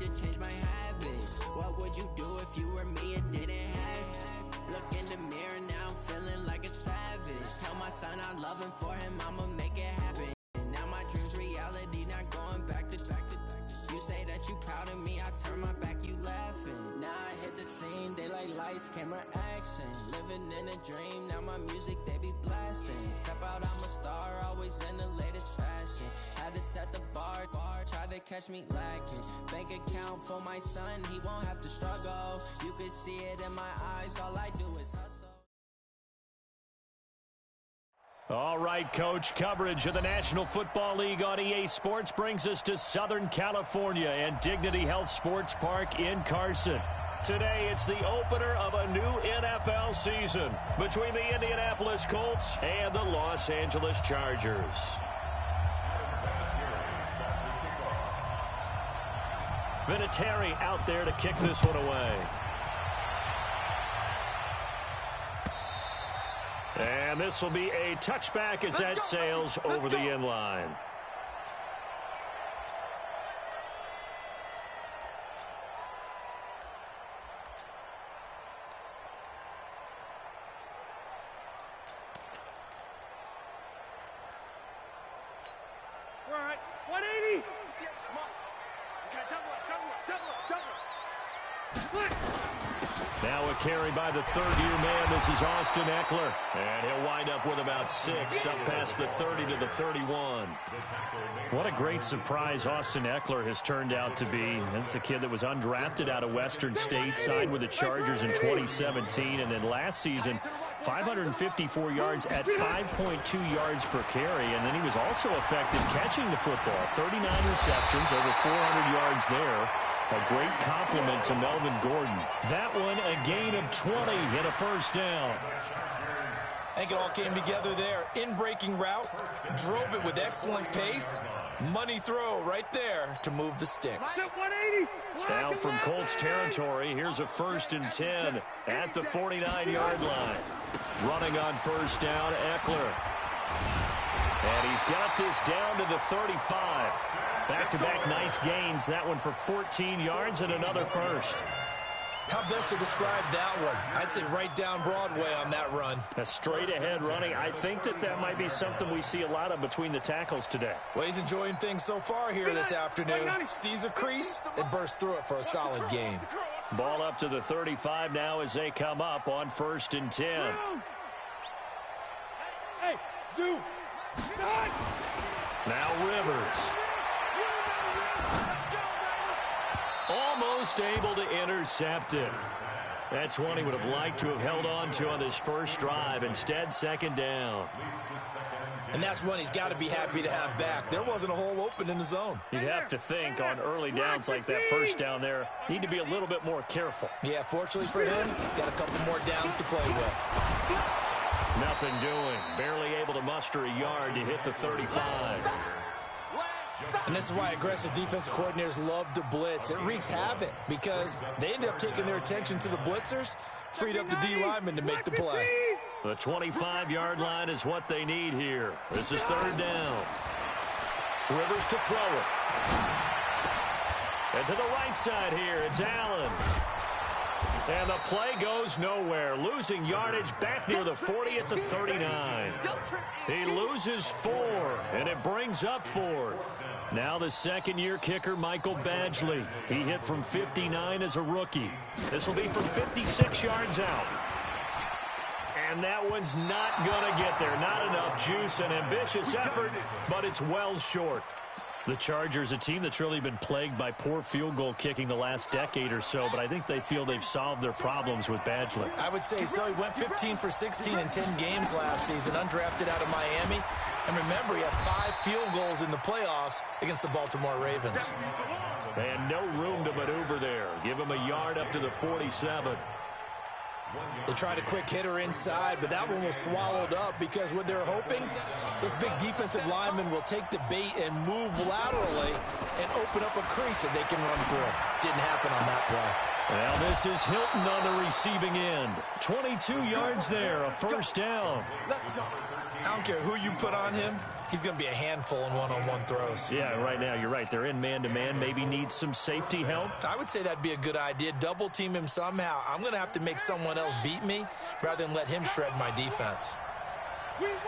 to change my habits. What would you do if you were me and didn't have it? Look in the mirror, now I'm feeling like a savage. Tell my son I love him, for him I'ma make it happen. Now my dream's reality, not going back to. You say that you proud of me, I turn my back, you laughing. Now I hit the scene, they like lights, camera, action. Living in a dream, now my music they be blasting. Step out, I'm a star, always in the latest fashion. Had to set the bar, try to catch me lacking. Bank account for my son, he won't have to struggle. You can see it in my eyes, all I do is hustle. All right, Coach, coverage of the National Football League on EA Sports brings us to Southern California and Dignity Health Sports Park in Carson. Today, it's the opener of a new NFL season between the Indianapolis Colts and the Los Angeles Chargers. Vinatieri out there to kick this one away. And this will be a touchback as that sails over the end line. All right, 180. Now a carry by the third-year man. This is Austin Eckler. And he'll wind up with about 6, up past the 30 to the 31. What a great surprise Austin Eckler has turned out to be. That's the kid that was undrafted out of Western State, signed with the Chargers in 2017, and then last season, 554 yards at 5.2 yards per carry, and then he was also effective catching the football. 39 receptions, over 400 yards there. A great compliment to Melvin Gordon. That one, a gain of 20 and a first down. I think it all came together there. In-breaking route, drove it with excellent pace. Money throw right there to move the sticks. Now from Colts territory, here's a 1st and 10 at the 49-yard line. Running on first down, Eckler. And he's got this down to the 35. Back-to-back nice gains. That one for 14 yards and another first. How best to describe that one? I'd say right down Broadway on that run. A straight-ahead running. I think that might be something we see a lot of between the tackles today. Well, he's enjoying things so far here this afternoon. Sees a crease and bursts through it for a solid gain. Ball up to the 35 now as they come up on 1st and 10. Hey, Zoo. Now Rivers. Almost able to intercept it. That's one he would have liked to have held on to on this first drive. Instead, 2nd down. And that's one he's got to be happy to have back. There wasn't a hole open in the zone. You'd have to think on early downs like that first down there, need to be a little bit more careful. Yeah, fortunately for him, got a couple more downs to play with. Nothing doing. Barely able to muster a yard to hit the 35. And this is why aggressive defensive coordinators love to blitz. It wreaks havoc because they end up taking their attention to the blitzers, freed up the D lineman to make the play. The 25-yard line is what they need here. This is 3rd down. Rivers to throw it. And to the right side here, it's Allen. And the play goes nowhere. Losing yardage back near the 40 at the 39. He loses 4, and it brings up 4th. Now the 2nd-year kicker, Michael Badgley. He hit from 59 as a rookie. This will be from 56 yards out. And that one's not going to get there. Not enough juice, an ambitious effort, but it's well short. The Chargers, a team that's really been plagued by poor field goal kicking the last decade or so, but I think they feel they've solved their problems with Badgley. I would say so. He went 15 for 16 in 10 games last season, undrafted out of Miami. And remember, he had 5 field goals in the playoffs against the Baltimore Ravens. And no room to maneuver there. Give him a yard up to the 47. They tried a quick hitter inside, but that one was swallowed up because what they're hoping, those big defensive linemen will take the bait and move laterally and open up a crease that they can run through. Didn't happen on that play. Well, this is Hilton on the receiving end. 22 yards there, a first down. I don't care who you put on him. he's going to be a handful in one-on-one throws. Yeah, right now you're right. They're in man-to-man. Maybe needs some safety help. I would say that'd be a good idea. Double team him somehow. I'm going to have to make someone else beat me rather than let him shred my defense. We want it.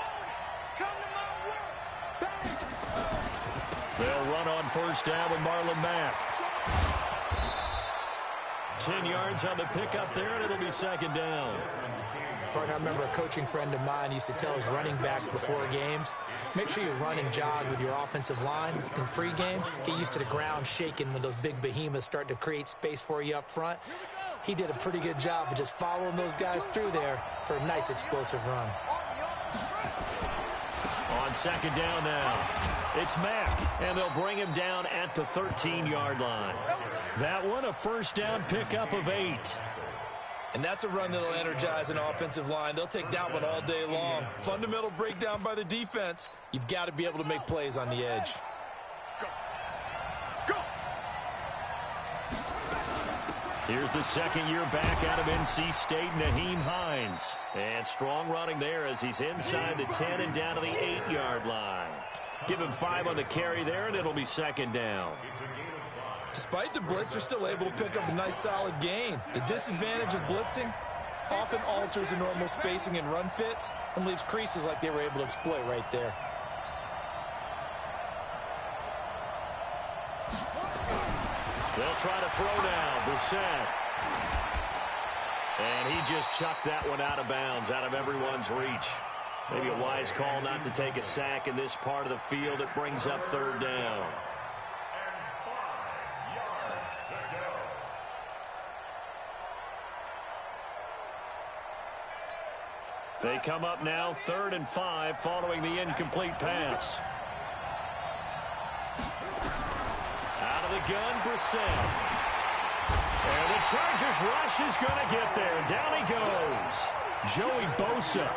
Come to my work. Bang. They'll run on first down with Marlon Mack. 10 yards on the pickup there, and it'll be second down. Partner, I remember a coaching friend of mine used to tell his running backs before games, make sure you run and jog with your offensive line in pregame. Get used to the ground shaking when those big behemoths start to create space for you up front. He did a pretty good job of just following those guys through there for a nice explosive run. On second down now, it's Mack, and they'll bring him down at the 13-yard line. That one, a first down pickup of 8. And that's a run that'll energize an offensive line. They'll take that one all day long. Fundamental breakdown by the defense. You've got to be able to make plays on the edge. Go. Here's the second-year back out of NC State, Nyheim Hines. And strong running there as he's inside the 10 and down to the 8-yard line. Give him 5 on the carry there, and it'll be second down. Despite the blitz, they're still able to pick up a nice, solid gain. The disadvantage of blitzing often alters the normal spacing and run fits and leaves creases like they were able to exploit right there. They'll try to throw now. Brissett. And he just chucked that one out of bounds, out of everyone's reach. Maybe a wise call not to take a sack in this part of the field. It brings up third down. They come up now 3rd and 5 following the incomplete pass. Out of the gun, Brissett. And the Chargers rush is going to get there. Down he goes. Joey Bosa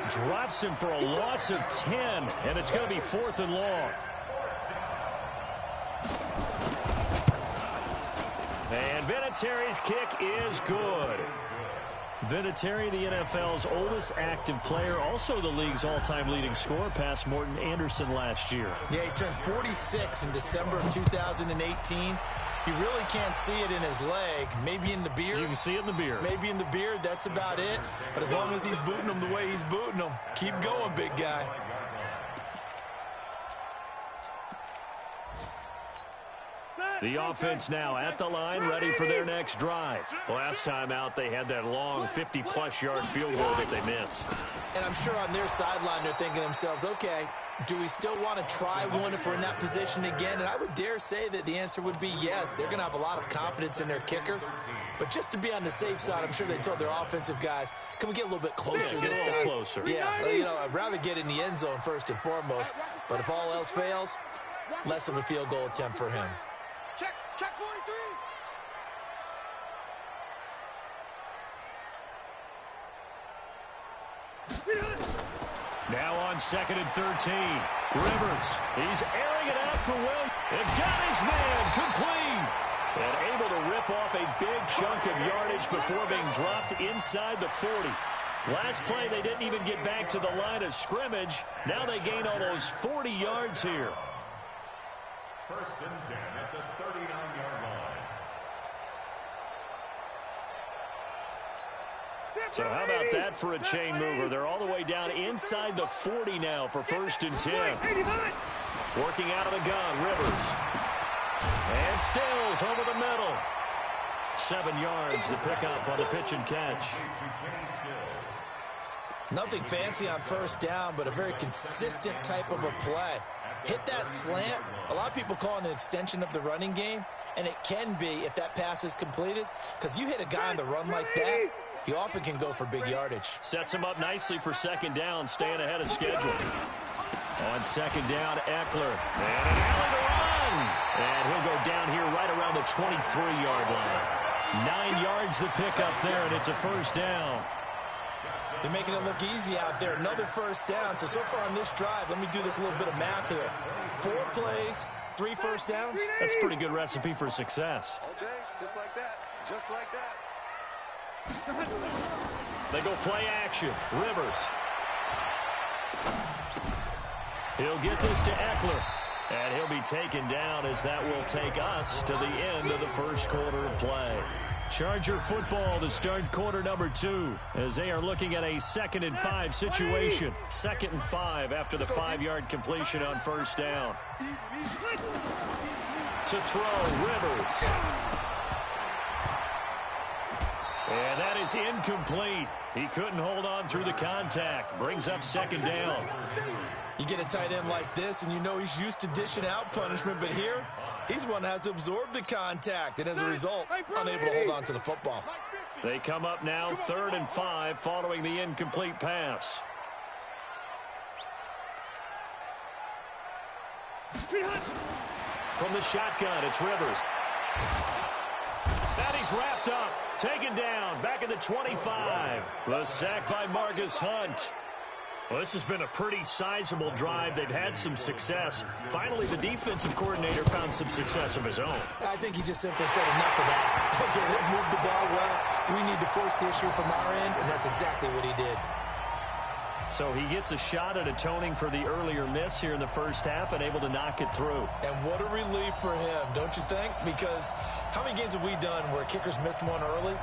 drops him for a loss of 10, and it's going to be 4th and long. And Vinatieri's kick is good. Vinatieri, the NFL's oldest active player, also the league's all-time leading scorer, past Morton Anderson last year. Yeah, he turned 46 in December of 2018. You really can't see it in his leg. Maybe in the beard. You can see it in the beard. Maybe in the beard, that's about it. But as long as he's booting him the way he's booting him, keep going, big guy. The offense now at the line, ready for their next drive. Last time out, they had that long 50-plus yard field goal that they missed. And I'm sure on their sideline, they're thinking to themselves, okay, do we still want to try one if we're in that position again? And I would dare say that the answer would be yes. They're going to have a lot of confidence in their kicker. But just to be on the safe side, I'm sure they told their offensive guys, can we get a little bit closer this time? Closer. Yeah, you know, I'd rather get in the end zone first and foremost. But if all else fails, less of a field goal attempt for him. Check 43. Now on 2nd and 13. Rivers, he's airing it out for Will. And got his man complete. And able to rip off a big chunk of yardage before being dropped inside the 40. Last play, they didn't even get back to the line of scrimmage. Now they gain almost 40 yards here. 1st and 10 at the 39-yard line. So how about that for a chain mover? They're all the way down inside the 40 now for 1st and 10. Working out of the gun, Rivers. And Stills over the middle. 7 yards, the pickup on the pitch and catch. Nothing fancy on 1st down, but a very consistent type of a play. Hit that slant. A lot of people call it an extension of the running game, and it can be if that pass is completed, because you hit a guy on the run like that, you often can go for big yardage. Sets him up nicely for 2nd down, staying ahead of schedule. On 2nd down, Eckler. And an alley to run. And he'll go down here right around the 23-yard line. 9 yards the pickup there, and it's a 1st down. They're making it look easy out there. Another 1st down. So far on this drive, let me do this little bit of math here. 4 plays, 3 1st downs. That's a pretty good recipe for success. All day, just like that. Just like that. They go play action. Rivers. He'll get this to Eckler. And he'll be taken down as that will take us to the end of the first quarter of play. Charger football to start quarter number 2 as they are looking at a 2nd and 5 situation. 2nd and 5 after the 5-yard completion on first down. To throw, Rivers. And that is incomplete. He couldn't hold on through the contact. Brings up 2nd down. You get a tight end like this, and you know he's used to dishing out punishment, but here, he's the one that has to absorb the contact, and as a result, unable to hold on to the football. They come up now 3rd and 5 following the incomplete pass. From the shotgun, it's Rivers. And he's wrapped up, taken down, back at the 25. The sack by Marcus Hunt. Well, this has been a pretty sizable drive. They've had some success. Finally, the defensive coordinator found some success of his own. I think he just simply said enough of that. Okay, they've moved the ball well. We need to force the issue from our end, and that's exactly what he did. So he gets a shot at atoning for the earlier miss here in the first half and able to knock it through. And what a relief for him, don't you think? Because how many games have we done where kickers missed one early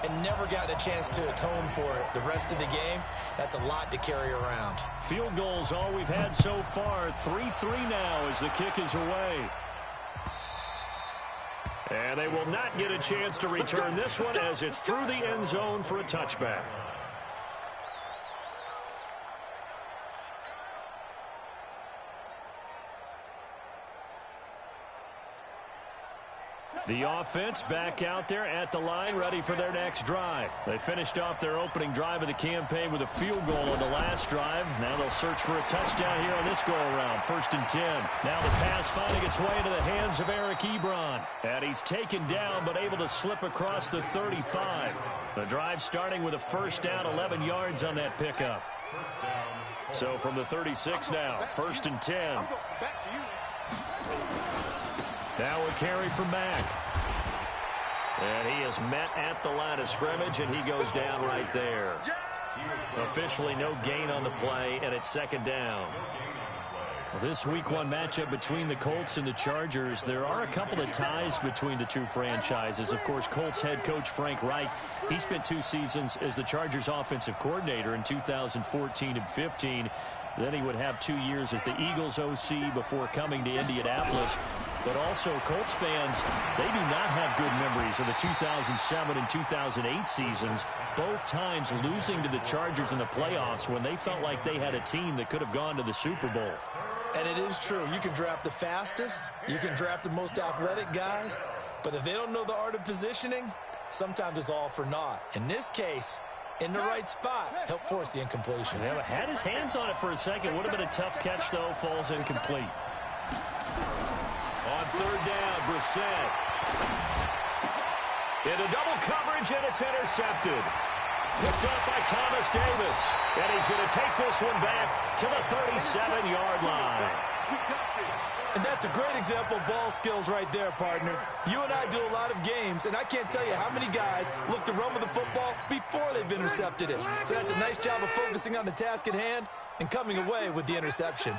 and never gotten a chance to atone for it the rest of the game? That's a lot to carry around. Field goals all we've had so far. 3-3 now as the kick is away. And they will not get a chance to return this one as it's through the end zone for a touchback. The offense back out there at the line, ready for their next drive. They finished off their opening drive of the campaign with a field goal on the last drive. Now they'll search for a touchdown here on this go-around. 1st and 10. Now the pass finding its way into the hands of Eric Ebron. And he's taken down but able to slip across the 35. The drive starting with a first down, 11 yards on that pickup. So from the 36 now, 1st and 10. Now a carry from Mack. And he is met at the line of scrimmage, and he goes down right there. Officially no gain on the play, and it's 2nd down. This Week 1 matchup between the Colts and the Chargers, there are a couple of ties between the two franchises. Of course, Colts head coach Frank Reich, he spent 2 seasons as the Chargers offensive coordinator in 2014 and 15. Then he would have 2 years as the Eagles OC before coming to Indianapolis. But also, Colts fans, they do not have good memories of the 2007 and 2008 seasons, both times losing to the Chargers in the playoffs when they felt like they had a team that could have gone to the Super Bowl. And it is true. You can draft the fastest. You can draft the most athletic guys. But if they don't know the art of positioning, sometimes it's all for naught. In this case, in the right spot, help force the incompletion. Yeah, had his hands on it for a second. Would have been a tough catch, though. Falls incomplete. On 3rd down, Brissett. Into double coverage, and it's intercepted. Picked up by Thomas Davis. And he's going to take this one back to the 37-yard line. And that's a great example of ball skills right there, partner. You and I do a lot of games, and I can't tell you how many guys look to run with the football before they've intercepted it. So that's a nice job of focusing on the task at hand and coming away with the interception.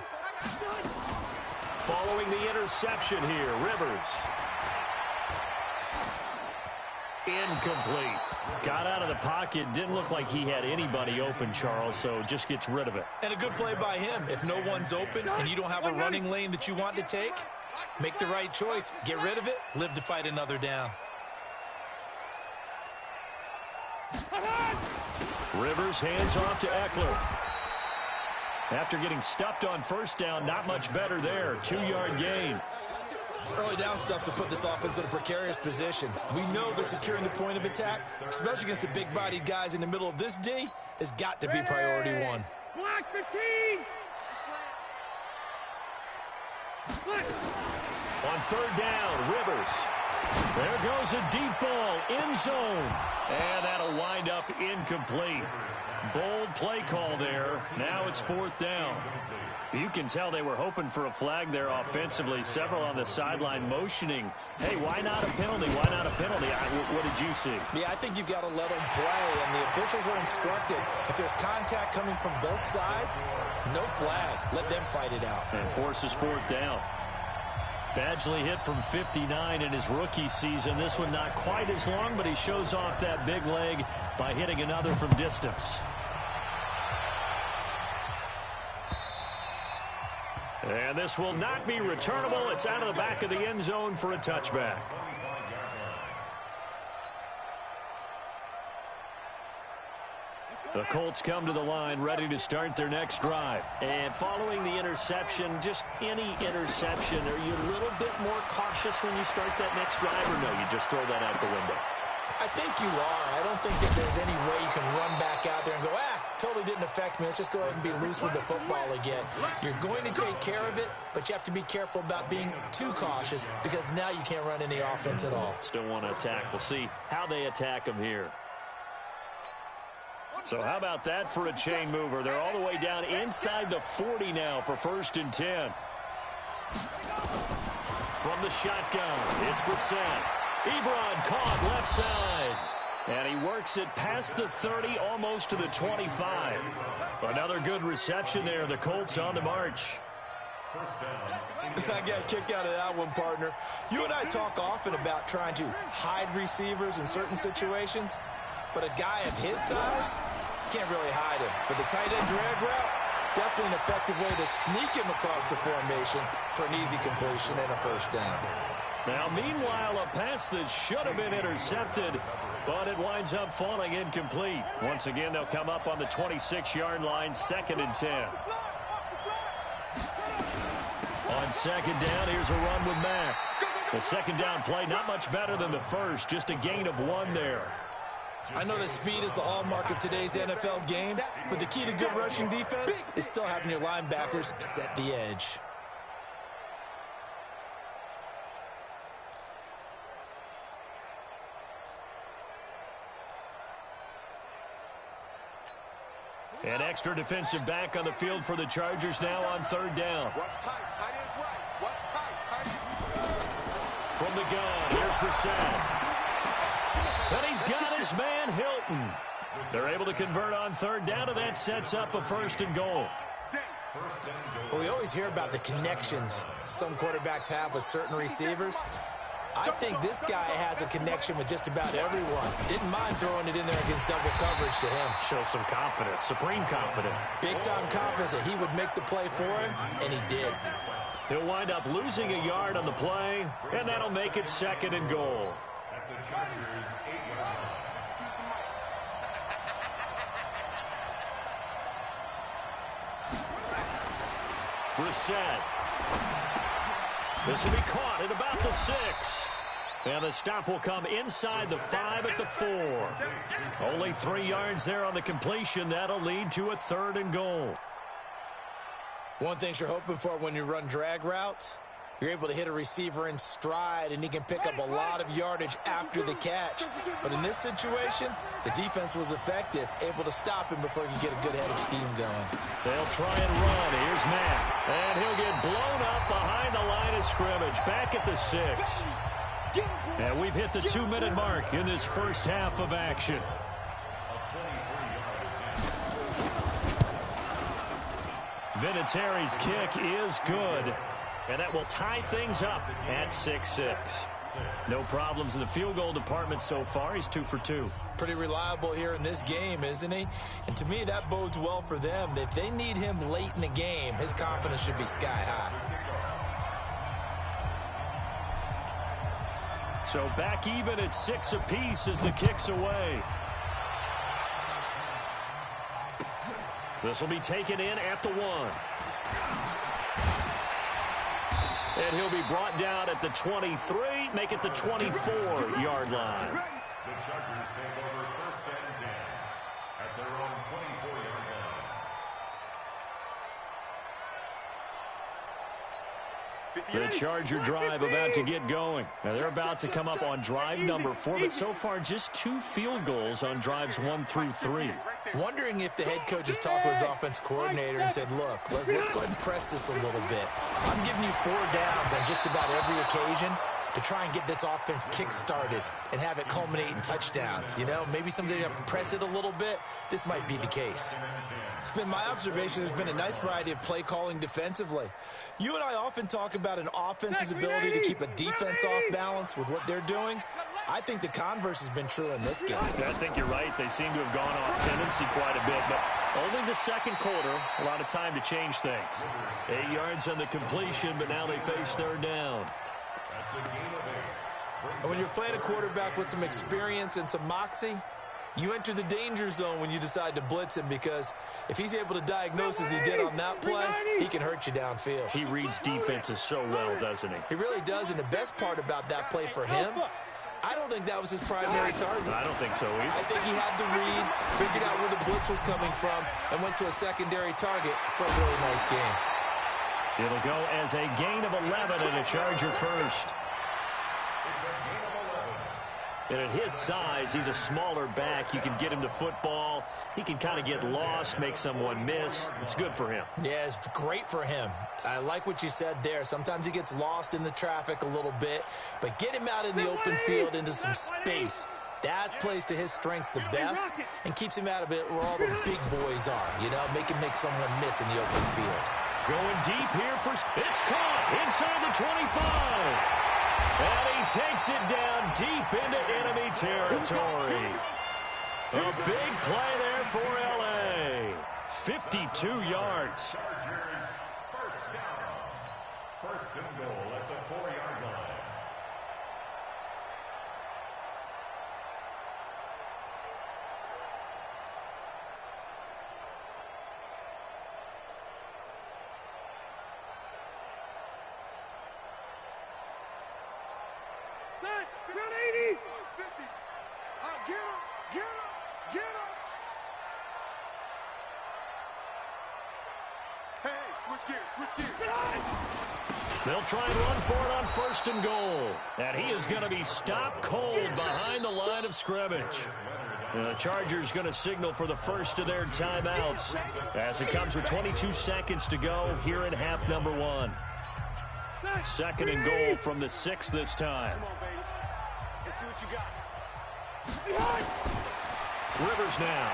Following the interception here, Rivers. Incomplete. Got out of the pocket. Didn't look like he had anybody open, Charles, so just gets rid of it. And a good play by him. If no one's open and you don't have a running lane that you want to take, make the right choice. Get rid of it. Live to fight another down. Rivers hands off to Eckler. After getting stuffed on first down, not much better there. 2-yard gain. Early down stuff to put this offense in a precarious position. We know that securing the point of attack, especially against the big-bodied guys in the middle of this D, has got to be priority 1. Block 15. On 3rd down, Rivers. There goes a deep ball, end zone. And that'll wind up incomplete. Bold play call there. Now it's 4th down. You can tell they were hoping for a flag there offensively. Several on the sideline motioning. Hey, why not a penalty? Why not a penalty? What did you see? Yeah, I think you've got to let them play, and the officials are instructed. If there's contact coming from both sides, no flag. Let them fight it out. And forces 4th down. Badgley hit from 59 in his rookie season. This one not quite as long, but he shows off that big leg by hitting another from distance. And this will not be returnable. It's out of the back of the end zone for a touchback. The Colts come to the line ready to start their next drive. And following the interception, just any interception, are you a little bit more cautious when you start that next drive, or no, you just throw that out the window? I think you are. I don't think that there's any way you can run back out there and go, totally didn't affect me. Let's just go ahead and be loose with the football again. You're going to take care of it, but you have to be careful about being too cautious because now you can't run any offense at all. Still want to attack. We'll see how they attack them here. So how about that for a chain mover? They're all the way down inside the 40 now for 1st and 10. From the shotgun, it's Brissett. Ebron caught left side. And he works it past the 30, almost to the 25. Another good reception there. The Colts on the march. I got a kick out of that one, partner. You and I talk often about trying to hide receivers in certain situations. But a guy of his size, can't really hide him. But the tight end drag route, definitely an effective way to sneak him across the formation for an easy completion and a 1st down. Now, meanwhile, a pass that should have been intercepted, but it winds up falling incomplete. Once again, they'll come up on the 26-yard line, 2nd and 10. On 2nd down, here's a run with Mack. The 2nd down play, not much better than the first, just a gain of 1 there. I know that speed is the hallmark of today's NFL game, but the key to good rushing defense is still having your linebackers set the edge. An extra defensive back on the field for the Chargers now on 3rd down. What's tight? Tight is right. What's tight? Tight is... From the gun, here's Brissett. And he's got his man, Hilton. They're able to convert on 3rd down, and that sets up a 1st and goal. Well, we always hear about the connections some quarterbacks have with certain receivers. I think this guy has a connection with just about everyone. Didn't mind throwing it in there against double coverage to him. Shows some confidence, supreme confidence. Big-time confidence that he would make the play for him, and he did. He'll wind up losing a yard on the play, and that'll make it 2nd and goal. At the Chargers' 8-yard line. Brissett. This will be caught at about the 6. And the stop will come inside the 5 at the 4. Only 3 yards there on the completion. That'll lead to a 3rd and goal. One thing you're hoping for when you run drag routes, you're able to hit a receiver in stride, and he can pick up a lot of yardage after the catch. But in this situation, the defense was effective, able to stop him before he could get a good head of steam going. They'll try and run. Here's Mack. And he'll get blown up behind the line of scrimmage, back at the 6. And we've hit the 2-minute mark in this first half of action. Vinatieri's kick is good. And that will tie things up at 6-6. No problems in the field goal department so far. He's 2 for 2. Pretty reliable here in this game, isn't he? And to me, that bodes well for them. If they need him late in the game, his confidence should be sky high. So back even at 6 apiece as the kick's away. This will be taken in at the 1. And he'll be brought down at the 23, make it the 24-yard line. The Chargers take over 1st and 10 at their own 24-yard line. The Charger drive about to get going. Now they're about to come up on drive number 4, but so far just 2 field goals on drives 1 through 3. Wondering if the head coach has talked with his offense coordinator and said, look, let's go ahead and press this a little bit. I'm giving you 4 downs on just about every occasion to try and get this offense kick-started and have it culminate in touchdowns. You know, maybe somebody to press it a little bit. This might be the case. It's been my observation there's been a nice variety of play calling defensively. You and I often talk about an offense's ability to keep a defense off balance with what they're doing. I think the converse has been true in this game. I think you're right. They seem to have gone off tendency quite a bit, but only the second quarter, a lot of time to change things. 8 yards on the completion, but now they face third down. And when you're playing a quarterback with some experience and some moxie, you enter the danger zone when you decide to blitz him, because if he's able to diagnose as he did on that play, he can hurt you downfield. He reads defenses so well, doesn't he? He really does, and the best part about that play for him, I don't think that was his primary target. I don't think so either. I think he had the read, figured out where the blitz was coming from, and went to a secondary target for a really nice game. It'll go as a gain of 11 and a Charger first. And at his size, he's a smaller back. You can get him to football. He can kind of get lost, make someone miss. It's good for him. Yeah, it's great for him. I like what you said there. Sometimes he gets lost in the traffic a little bit, but get him out in the open field into some space. That plays to his strengths the best and keeps him out of it where all the big boys are, you know, make him make someone miss in the open field. Going deep here for... It's caught inside the 25. And he takes it down deep into enemy territory. A big play there for L.A. 52 yards. Chargers first down. First and goal at the 4-yard line. Got 80. 50. Get him. Get him. Get him. Hey, switch gears. Switch gears. They'll try and run for it on first and goal. And he is going to be stopped cold behind the line of scrimmage. And the Chargers going to signal for the first of their timeouts as it comes with 22 seconds to go here in half number 1. Second and goal from the 6 this time. Come on, baby. Let's see what you got. Rivers now.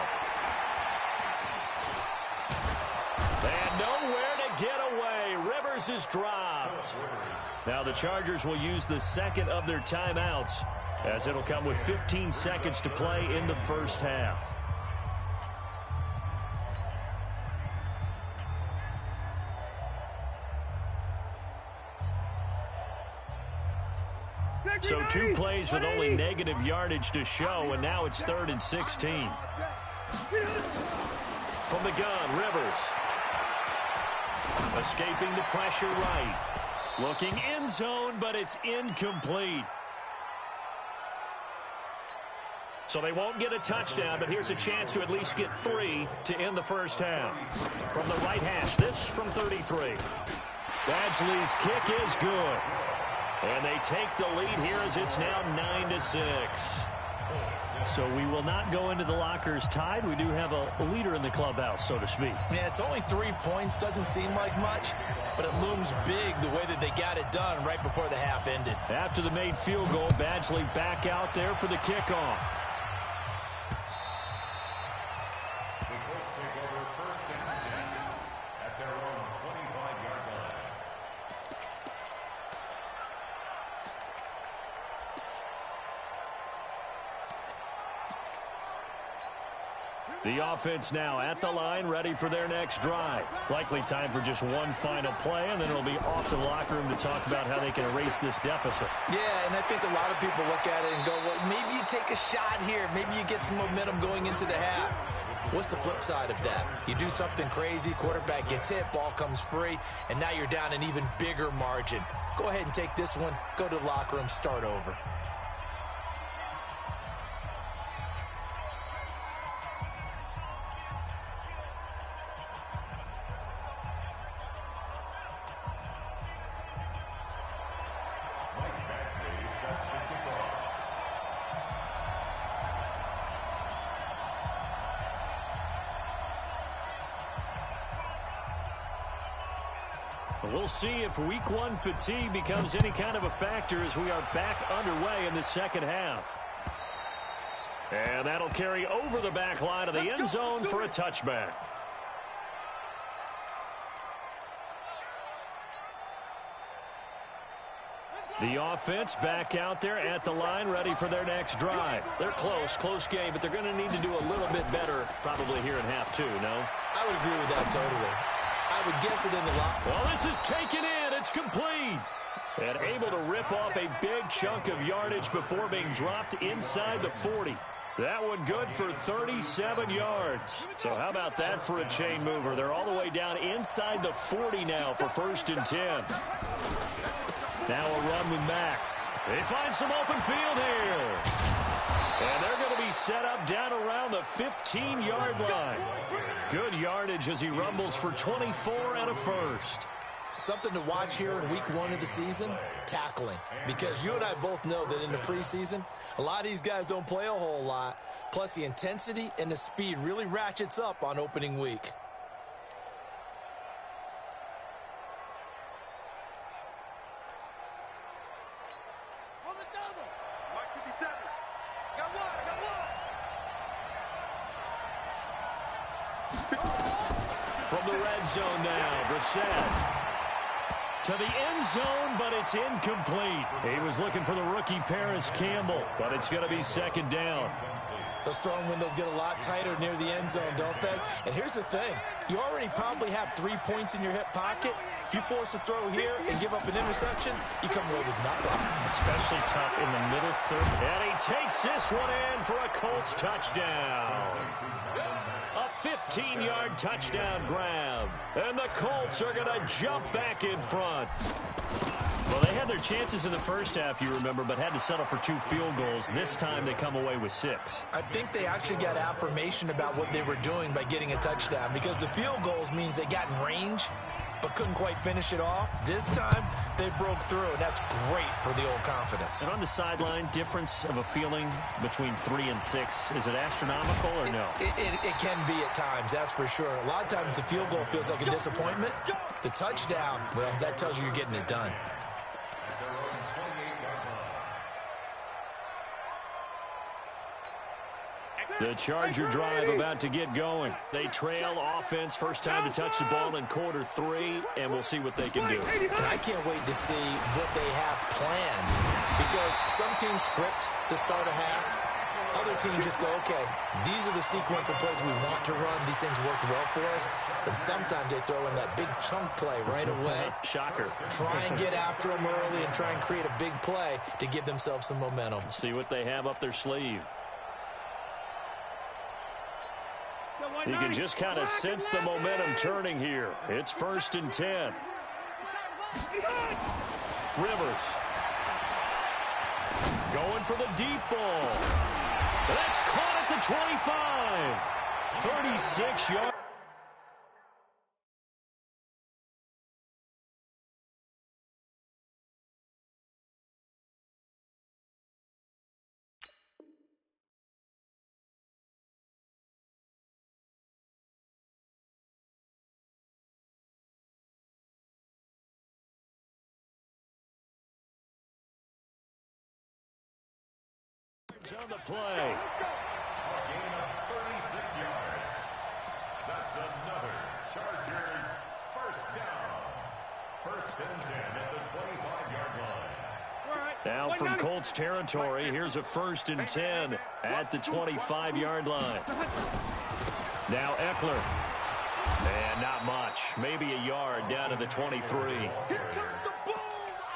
And nowhere to get away. Rivers is dropped. Now the Chargers will use the second of their timeouts, as it'll come with 15 seconds to play in the first half. So 2 plays with only negative yardage to show, and now it's 3rd and 16. From the gun, Rivers. Escaping the pressure right. Looking end zone, but it's incomplete. So they won't get a touchdown, but here's a chance to at least get 3 to end the first half. From the right hash, this from 33. Badgley's kick is good. And they take the lead here as it's now 9-6. So we will not go into the lockers tied. We do have a leader in the clubhouse, so to speak. Yeah, it's only 3 points. Doesn't seem like much, but it looms big the way that they got it done right before the half ended. After the made field goal, Badgley back out there for the kickoff. The Colts take over first and 10 at their own 25-yard line. The offense now at the line, ready for their next drive. Likely time for just one final play, and then it'll be off to the locker room to talk about how they can erase this deficit. Yeah, and I think a lot of people look at it and go, well, maybe you take a shot here. Maybe you get some momentum going into the half. What's the flip side of that? You do something crazy, quarterback gets hit, ball comes free, and now you're down an even bigger margin. Go ahead and take this one, go to the locker room, start over. We'll see if week one fatigue becomes any kind of a factor as we are back underway in the second half. And that'll carry over the back line of the end zone for a touchback. The offense back out there at the line, ready for their next drive. They're close game, but they're going to need to do a little bit better probably here in half two, no? I would agree with that totally. I would guess it in the lock. Well, this is taken in. It's complete. And able to rip off a big chunk of yardage before being dropped inside the 40. That one good for 37 yards. So how about that for a chain mover? They're all the way down inside the 40 now for 1st and 10. Now a run with Mack. They find some open field here. And they're going to be set up down around the 15-yard line. Good yardage as he rumbles for 24 and a first. Something to watch here in week one of the season, tackling. Because you and I both know that in the preseason, a lot of these guys don't play a whole lot. Plus the intensity and the speed really ratchets up on opening week. On the double. Mike 57. Got one. From the red zone now, Brissett. To the end zone, but it's incomplete. He was looking for the rookie Paris Campbell, but it's going to be 2nd down. Those throwing windows get a lot tighter near the end zone, don't they? And here's the thing. You already probably have 3 points in your hip pocket. You force a throw here and give up an interception, you come away with nothing. Especially tough in the middle third. And he takes this one in for a Colts touchdown. A 15-yard touchdown grab. And the Colts are going to jump back in front. Well, they had their chances in the first half, you remember, but had to settle for 2 field goals. This time they come away with 6. I think they actually got affirmation about what they were doing by getting a touchdown, because the field goals means they got in range but couldn't quite finish it off. This time, they broke through, and that's great for the old confidence. And on the sideline, difference of a feeling between 3 and 6, is it astronomical or no? It can be at times, that's for sure. A lot of times the field goal feels like a disappointment. The touchdown, well, that tells you you're getting it done. The Charger drive about to get going. They trail offense, first time to touch the ball in quarter 3, and we'll see what they can do. And I can't wait to see what they have planned, because some teams script to start a half. Other teams just go, okay, these are the sequence of plays we want to run. These things worked well for us. And sometimes they throw in that big chunk play right away. Shocker. Try and get after them early and try and create a big play to give themselves some momentum. See what they have up their sleeve. You can just kind of sense the momentum turning here. It's 1st and 10. Rivers. Going for the deep ball. That's caught at the 25. 36 yards. On the play. A gain of 36 yards. That's another Chargers first down. 1st and 10 at the 25-yard line. Now from Colts territory, here's a 1st and 10 at the 25-yard line. Now Eckler. And not much. Maybe a yard down to the 23.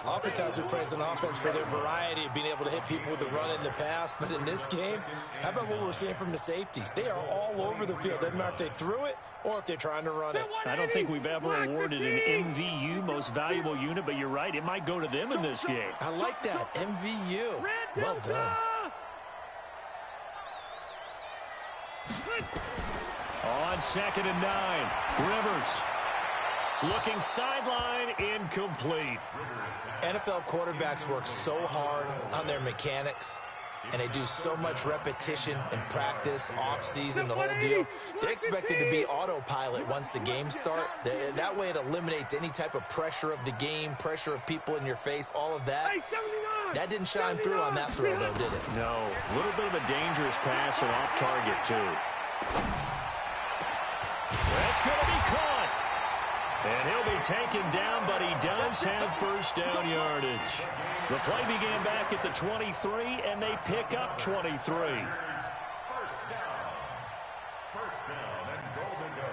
Oftentimes we praise an offense for their variety of being able to hit people with the run in the past. But in this game, how about what we're seeing from the safeties? They are all over the field. Doesn't matter if they threw it or if they're trying to run it. I don't think we've ever awarded an MVU, most valuable unit, but you're right. It might go to them in this game. I like that. MVU. Well done. On 2nd and 9, Rivers. Looking sideline, incomplete. NFL quarterbacks work so hard on their mechanics. and they do so much repetition and practice, off-season, the whole deal. They expect it to be autopilot once the games start. That way it eliminates any type of pressure of the game, pressure of people in your face, all of that. That didn't shine through on that throw, though, did it? No. A little bit of a dangerous pass and off target, too. That's going to be caught. And he'll be taken down, but he does have first down yardage. The play began back at the 23, and they pick up 23. First down. First down and goal to go.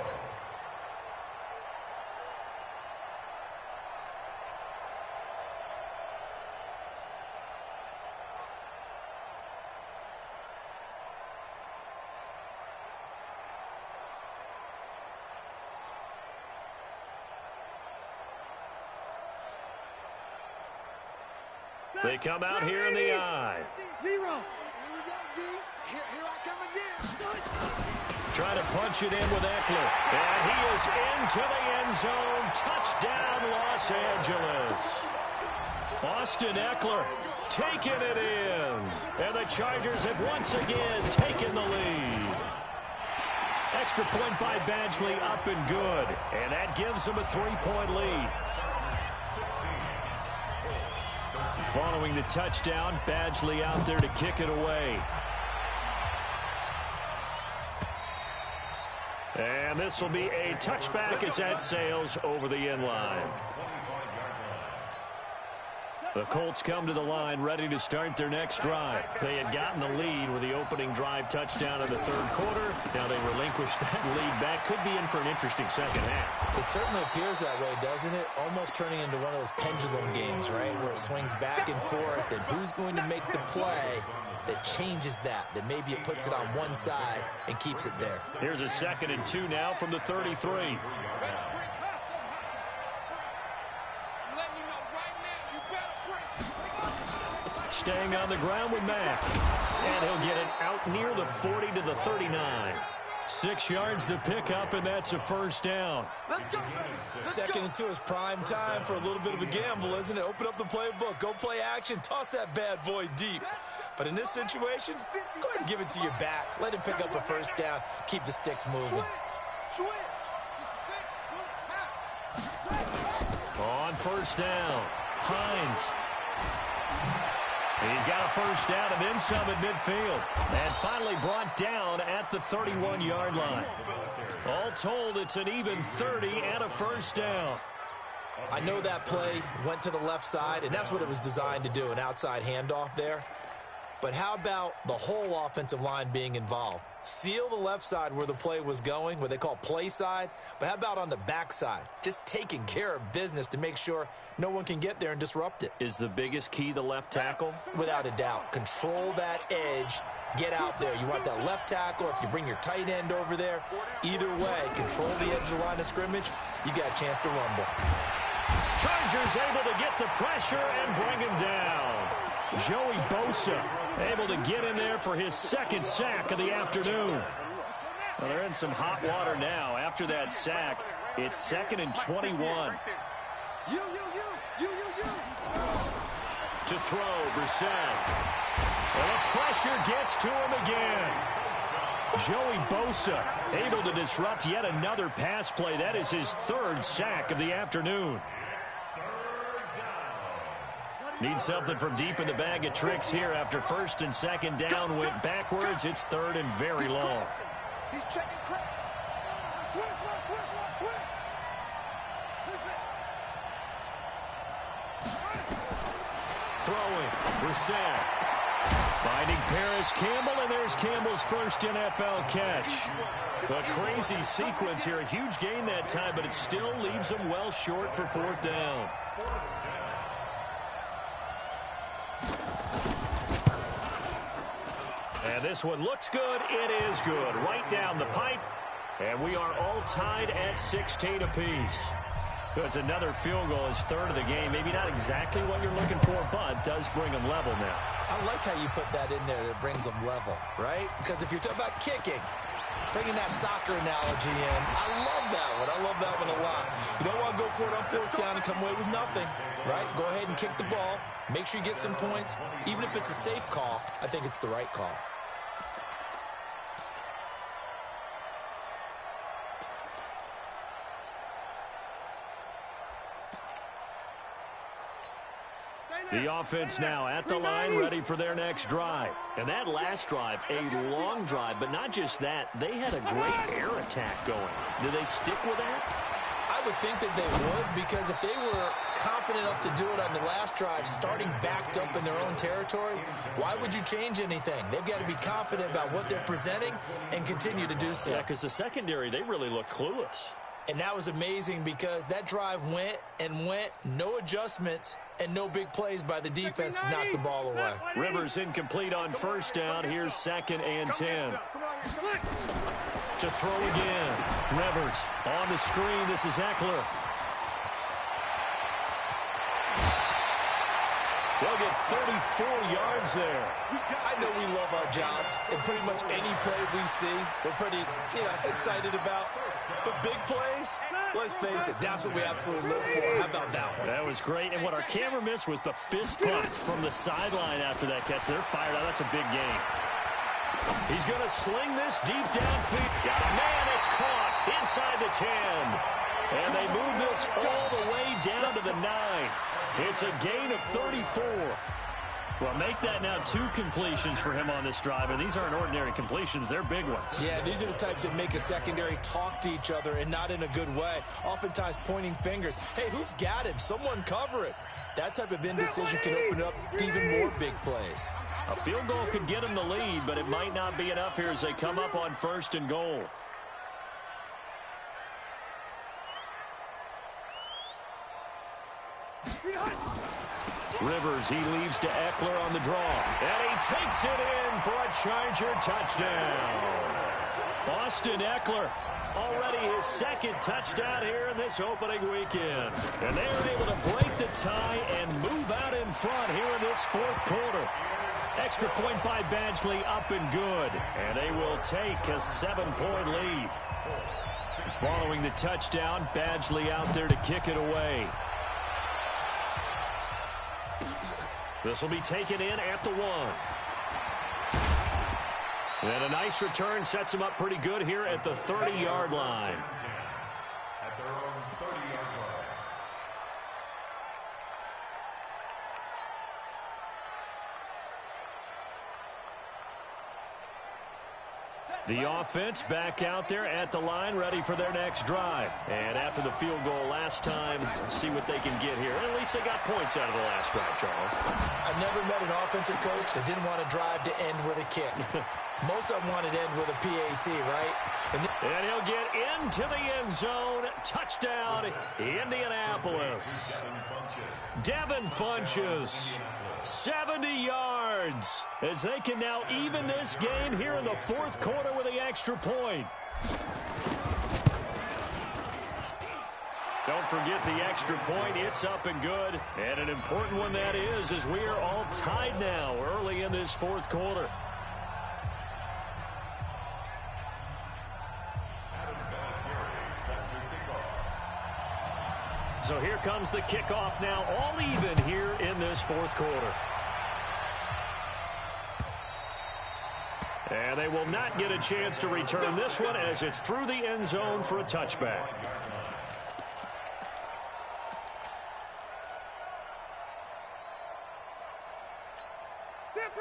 They come out here in the eye. Zero. Here I come again. Trying to punch it in with Eckler. And he is into the end zone. Touchdown, Los Angeles. Austin Eckler taking it in. And the Chargers have once again taken the lead. Extra point by Badgley, up and good. And that gives them a 3-point lead. Following the touchdown, Badgley out there to kick it away. And this will be a touchback as that sails over the end line. The Colts come to the line ready to start their next drive. They had gotten the lead with the opening drive touchdown in the third quarter. Now they relinquish that lead back. Could be in for an interesting second half. It certainly appears that way, doesn't it? Almost turning into one of those pendulum games, right, where it swings back and forth, and who's going to make the play that changes that maybe it puts it on one side and keeps it there. Here's a 2nd and 2 now from the 33. Staying on the ground with Mack. And he'll get it out near the 40 to the 39. 6 yards to pick up, and that's a first down. 2nd and 2 is prime time for a little bit of a gamble, isn't it? Open up the playbook, go play action, toss that bad boy deep. But in this situation, go ahead and give it to your back. Let him pick up a first down. Keep the sticks moving. On first down, Hines. He's got a first down and then some at midfield. And finally brought down at the 31-yard line. All told, it's an even 30 and a first down. I know that play went to the left side, and that's what it was designed to do, an outside handoff there. But how about the whole offensive line being involved? Seal the left side where the play was going, what they call play side. But how about on the back side? Just taking care of business to make sure no one can get there and disrupt it. Is the biggest key the left tackle? Without a doubt. Control that edge. Get out there. You want that left tackle, or if you bring your tight end over there, either way, control the edge of the line of scrimmage, you got a chance to rumble. Chargers able to get the pressure and bring him down. Joey Bosa able to get in there for his 2nd sack of the afternoon. Well, they're in some hot water now. After that sack, it's 2nd and 21. To throw, Brissett. Well, the pressure gets to him again. Joey Bosa able to disrupt yet another pass play. That is his 3rd sack of the afternoon. Need something from deep in the bag of tricks here after 1st and 2nd down went backwards. It's 3rd and very long. He's checking crack. Twist. Throwing, Brissett. Finding Paris Campbell, and there's Campbell's first NFL catch. A crazy sequence here. A huge gain that time, but it still leaves him well short for 4th down. And this one looks good. It is good. Right down the pipe. And we are all tied at 16 apiece. So it's another field goal, his 3rd of the game. Maybe not exactly what you're looking for, but does bring them level now. I like how you put that in there. It brings them level, right? Because if you're talking about kicking, Bringing that soccer analogy in. I love that one. I love that one a lot. You don't want to go for it on fourth down and come away with nothing, right? Go ahead and kick the ball. Make sure you get some points. Even if it's a safe call, I think it's the right call. The offense now at the line, ready for their next drive. And that last drive, a long drive, but not just that. They had a great air attack going. Do they stick with that? I would think that they would, because if they were confident enough to do it on the last drive, starting backed up in their own territory, why would you change anything? They've got to be confident about what they're presenting and continue to do so. Yeah, because the secondary, they really look clueless. And that was amazing because that drive went and went, no adjustments, and no big plays by the defense to knock the ball away. Rivers incomplete on first down. Here's 2nd and 10. To throw again. Rivers on the screen. This is Eckler. They'll get 34 yards there. I know we love our jobs, and pretty much any play we see, we're pretty, excited about. The big plays, let's face it, that's what we absolutely live for. How about that one? That was great, and what our camera missed was the fist pump from the sideline after that catch. They're fired out. That's a big game. He's going to sling this deep downfield. Man, it's caught inside the 10. And they move this all the way down to the 9. It's a gain of 34. Well, make that now 2 completions for him on this drive, and these aren't ordinary completions. They're big ones. Yeah, these are the types that make a secondary talk to each other, and not in a good way. Oftentimes pointing fingers. Hey, who's got him? Someone cover it. That type of indecision can open up to even more big plays. A field goal could get them the lead, but it might not be enough here as they come up on 1st and goal. Rivers, he leaves to Eckler on the draw. And he takes it in for a Charger touchdown. Austin Eckler, already his 2nd touchdown here in this opening weekend. And they're able to break the tie and move out in front here in this 4th quarter. Extra point by Badgley, up and good. And they will take a 7-point lead. Following the touchdown, Badgley out there to kick it away. This will be taken in at the 1. And a nice return sets him up pretty good here at the 30-yard line. At their own 30-yard line. The offense back out there at the line, ready for their next drive. And after the field goal last time, let's see what they can get here. At least they got points out of the last drive, Charles. I've never met an offensive coach that didn't want to drive to end with a kick. Most of them wanted to end with a PAT, right? And he'll get into the end zone. Touchdown, Indianapolis. Devin Funches. 70 yards as they can now even this game here in the 4th quarter with the extra point. Don't forget the extra point. It's up and good. And an important one that is, as we are all tied now early in this 4th quarter. So here comes the kickoff now, all even here in this 4th quarter. And they will not get a chance to return this one as it's through the end zone for a touchback.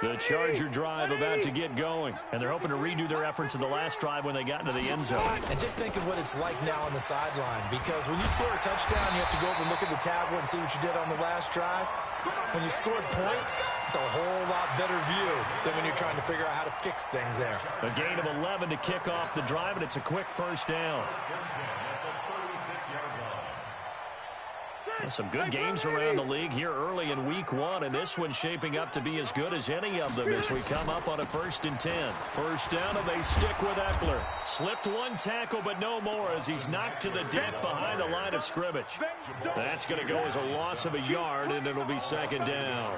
The Charger drive about to get going, and they're hoping to redo their efforts in the last drive when they got into the end zone. And just think of what it's like now on the sideline, because when you score a touchdown, you have to go over and look at the tablet and see what you did on the last drive. When you scored points, it's a whole lot better view than when you're trying to figure out how to fix things there. A gain of 11 to kick off the drive, and it's a quick first down. Some good games around the league here early in week 1, and this one's shaping up to be as good as any of them as we come up on a 1st and 10. First down, and they stick with Eckler. Slipped one tackle, but no more as he's knocked to the deck behind the line of scrimmage. That's going to go as a loss of a yard, and it'll be 2nd down.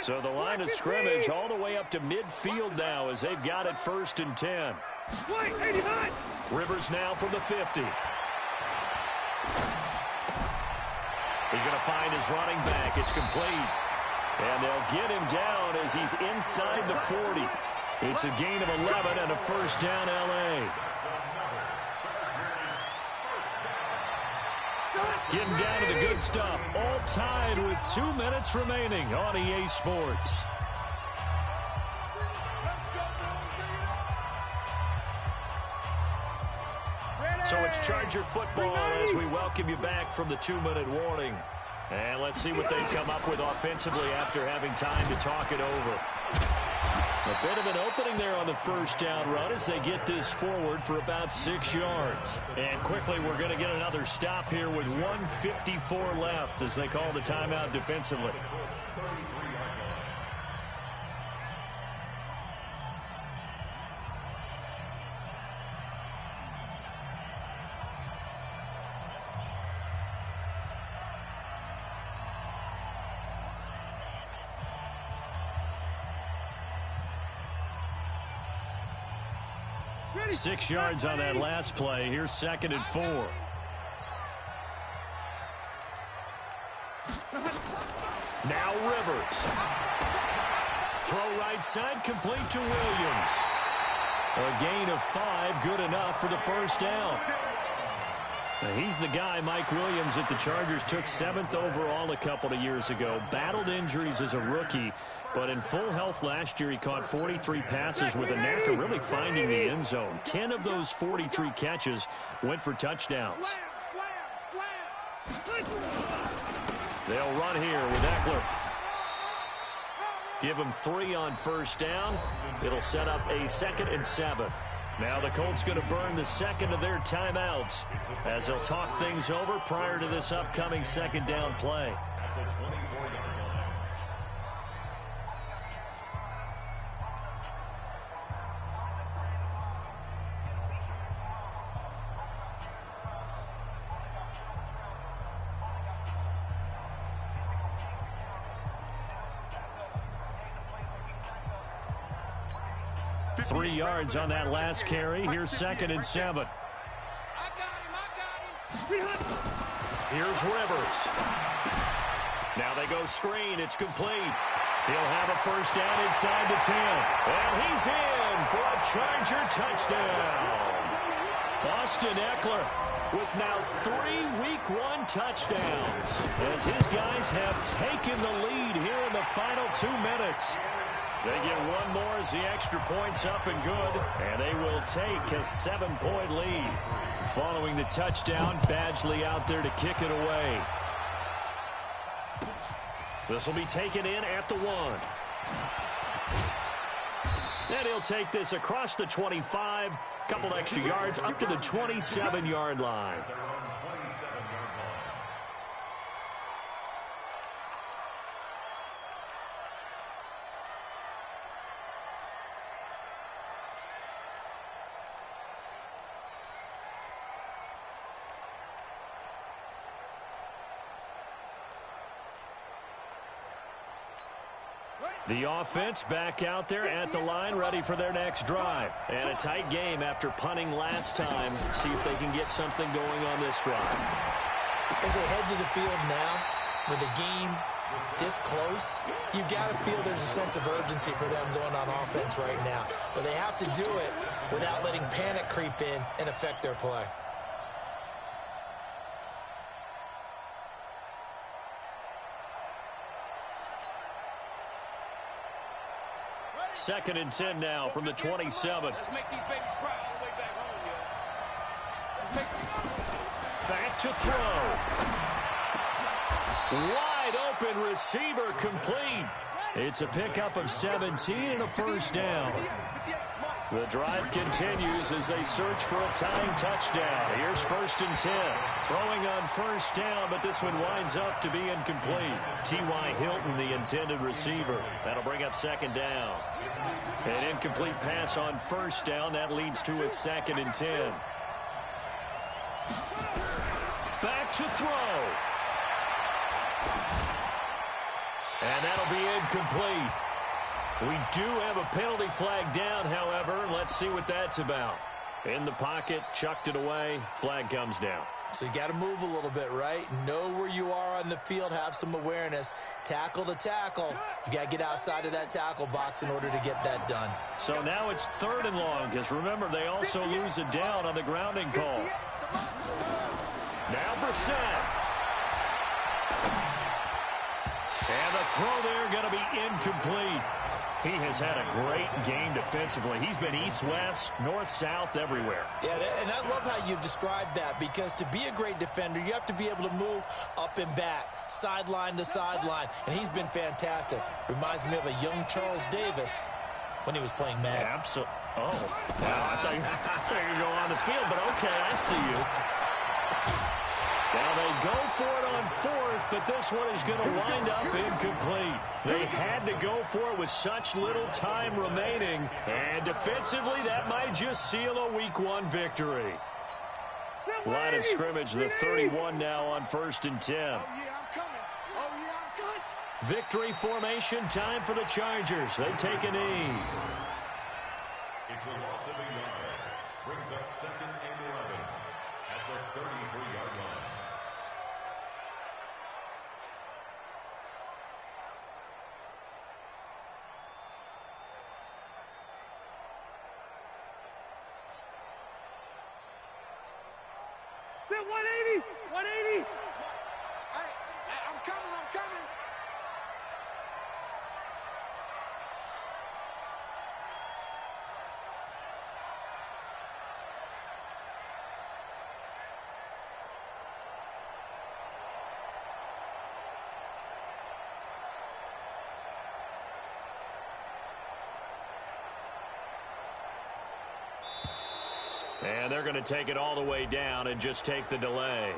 So the line of scrimmage all the way up to midfield now as they've got it 1st and 10. Rivers now from the 50. He's going to find his running back. It's complete. And they'll get him down as he's inside the 40. It's a gain of 11 and a 1st down, L.A. Getting down to the good stuff. All tied with 2 minutes remaining on EA Sports. So it's Charger football as we welcome you back from the 2-minute warning. And let's see what they come up with offensively after having time to talk it over. A bit of an opening there on the 1st down run as they get this forward for about 6 yards. And quickly we're going to get another stop here with 1:54 left as they call the timeout defensively. Six yards on that last play. Here's 2nd and 4. Now Rivers. Throw right side, complete to Williams. A gain of 5, good enough for the 1st down. Now he's the guy, Mike Williams, that the Chargers took 7th overall a couple of years ago. Battled injuries as a rookie. But in full health last year, he caught 43 passes with a knack of really finding the end zone. 10 of those 43 catches went for touchdowns. They'll run here with Eckler. Give him 3 on 1st down. It'll set up a 2nd and 7. Now the Colts going to burn the 2nd of their timeouts as they'll talk things over prior to this upcoming 2nd down play. 3 yards on that last carry. Here's 2nd and 7. Here's Rivers. Now they go screen. It's complete. He'll have a 1st down inside the 10. And he's in for a Charger touchdown. Austin Eckler with now 3 Week 1 touchdowns as his guys have taken the lead here in the final 2 minutes. They get 1 more as the extra point's up and good, and they will take a 7-point lead. Following the touchdown, Badgley out there to kick it away. This will be taken in at the 1. And he'll take this across the 25, couple extra yards up to the 27-yard line. The offense back out there at the line, ready for their next drive. And a tight game after punting last time. See if they can get something going on this drive. As they head to the field now, with the game this close, you've got to feel there's a sense of urgency for them going on offense right now. But they have to do it without letting panic creep in and affect their play. 2nd and 10 now from the 27. Let's make these babies cry all the way back home, yo. Let's make Back to throw. Wide open receiver complete. It's a pickup of 17 and a 1st down. The drive continues as they search for a tying touchdown. Here's 1st and 10. Throwing on 1st down, but this one winds up to be incomplete. T.Y. Hilton, the intended receiver. That'll bring up 2nd down. An incomplete pass on 1st down. That leads to a 2nd and 10. Back to throw. And that'll be incomplete. We do have a penalty flag down, however. Let's see what that's about. In the pocket, chucked it away, flag comes down. So you got to move a little bit, right? Know where you are on the field, have some awareness. Tackle to tackle. You got to get outside of that tackle box in order to get that done. So now it's 3rd and long, because remember, they also lose it down on the grounding call. Now Brissett. And the throw there going to be incomplete. He has had a great game defensively. He's been east-west, north-south, everywhere. Yeah, and I love how you described that, because to be a great defender, you have to be able to move up and back, sideline to sideline, and he's been fantastic. Reminds me of a young Charles Davis when he was playing Madden. Absolutely. Oh, well, I thought you were going to go on the field, but okay, I see you. Now they go for it on 4th, but this one is going to wind up incomplete. They had to go for it with such little time remaining, and defensively that might just seal a Week 1 victory. Line of scrimmage, the 31 now on 1st and 10. Oh, yeah, I'm coming. Oh, yeah, I'm coming. Victory formation, time for the Chargers. They take a knee. It's a loss of a yard. Brings up 2nd and 11 at the 33-yard line. Then 180. 180. I'm coming. I'm coming. And they're going to take it all the way down and just take the delay.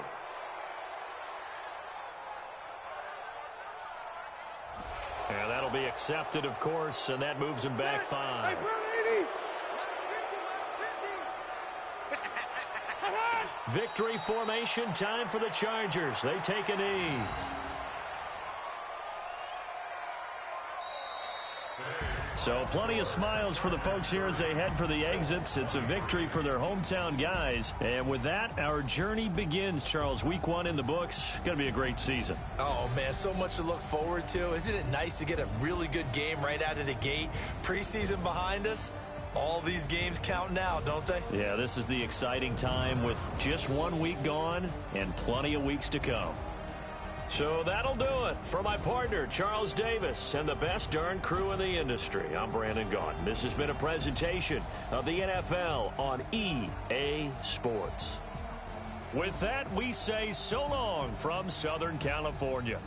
And that'll be accepted, of course, and that moves him back 5. Victory formation, time for the Chargers. They take a knee. So plenty of smiles for the folks here as they head for the exits. It's a victory for their hometown guys. And with that, our journey begins, Charles. Week 1 in the books. Going to be a great season. Oh, man, so much to look forward to. Isn't it nice to get a really good game right out of the gate? Preseason behind us. All these games count now, don't they? Yeah, this is the exciting time with just 1 week gone and plenty of weeks to come. So that'll do it. For my partner, Charles Davis, and the best darn crew in the industry, I'm Brandon Gaudin. This has been a presentation of the NFL on EA Sports. With that, we say so long from Southern California.